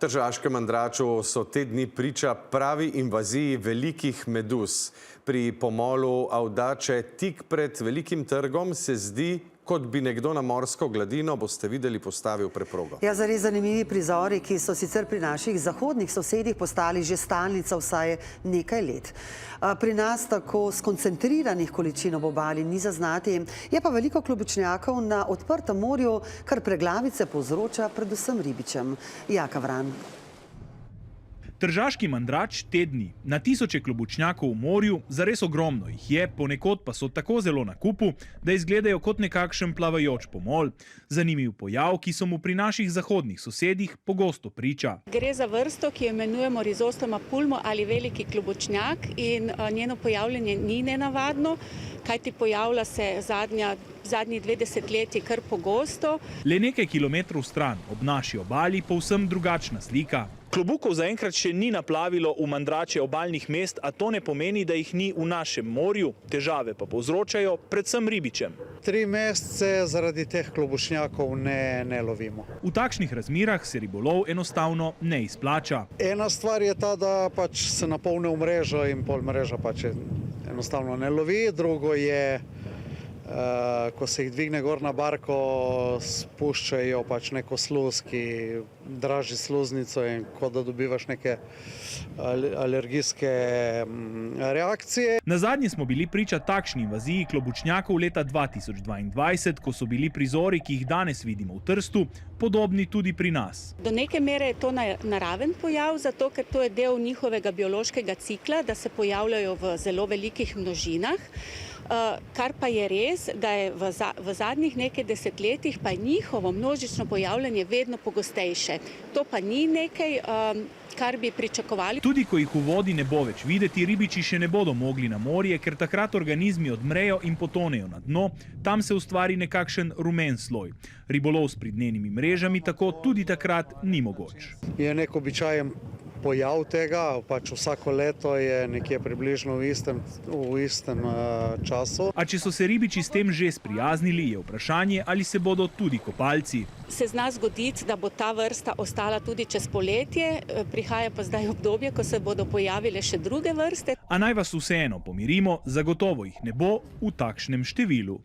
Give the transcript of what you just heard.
Tržaškem Andraču so te dni priča pravi invaziji velikih meduz. Pri pomolu Avdače tik pred velikim trgom se zdi, kot bi nekdo na morsko gladino, boste videli, postavil preprogo. Ja, zares zanimivi prizori, ki so sicer pri naših zahodnih sosedih postali že stalnica vsaj nekaj let. Pri nas tako skoncentriranih količin ob obali ni zaznati, je pa veliko klobučnjakov na odprtem morju, kar preglavice povzroča predvsem ribičem. Jaka Vran. Tržaški Mandrač te dni. Na tisoče klobučnjakov v morju, zares ogromno jih je, ponekod pa so tako zelo na kupu, da izgledajo kot nekakšen plavajoč pomol. Zanimiv pojav, ki so mu pri naših zahodnih sosedih pogosto priča. Gre za vrsto, ki jo imenujemo Rhizostoma pulmo ali veliki klobučnjak, in njeno pojavljanje ni nenavadno, kajti pojavlja se zadnji 2 desetletji kar pogosto. Le nekaj kilometrov stran, ob naši obali, povsem drugačna slika. Klobukov zaenkrat še ni naplavilo v Mandrače obalnih mest, a to ne pomeni, da jih ni v našem morju. Težave pa povzročajo predvsem ribičem. 3 mesece zaradi teh klobučnjakov ne lovimo. V takšnih razmerah se ribolov enostavno ne izplača. Ena stvar je ta, da pač se napolne v mrežo in pol mreža pač enostavno ne lovi. Drugo je, ko se jih dvigne gor na barko, spuščajo pač neko sluz, ki draži sluznico in kot da dobivaš neke alergijske reakcije. Nazadnje smo bili priča takšni invaziji klobučnjakov leta 2022, ko so bili prizori, ki jih danes vidimo v Trstu, podobni tudi pri nas. Do neke mere je to naraven pojav, zato ker to je del njihovega biološkega cikla, da se pojavljajo v zelo velikih množinah. Kar pa je res, da je v zadnjih nekaj desetletjih pa je njihovo množično pojavljanje vedno pogostejše. To pa ni nekaj, kar bi pričakovali. Tudi ko jih v vodi ne bo več videti, ribiči še ne bodo mogli na morje, ker takrat organizmi odmrejo in potonejo na dno, tam se ustvari nekakšen rumen sloj. Ribolov s pridnenimi mrežami tako tudi takrat ni mogoč. Je nek običajen pojav tega, pač vsako leto je nekje približno v istem času. A če so se ribiči s tem že sprijaznili, je vprašanje, ali se bodo tudi kopalci. Se zna zgoditi, da bo ta vrsta ostala tudi čez poletje, prihaja pa zdaj obdobje, ko se bodo pojavile še druge vrste. A naj vas vseeno pomirimo, zagotovo jih ne bo v takšnem številu.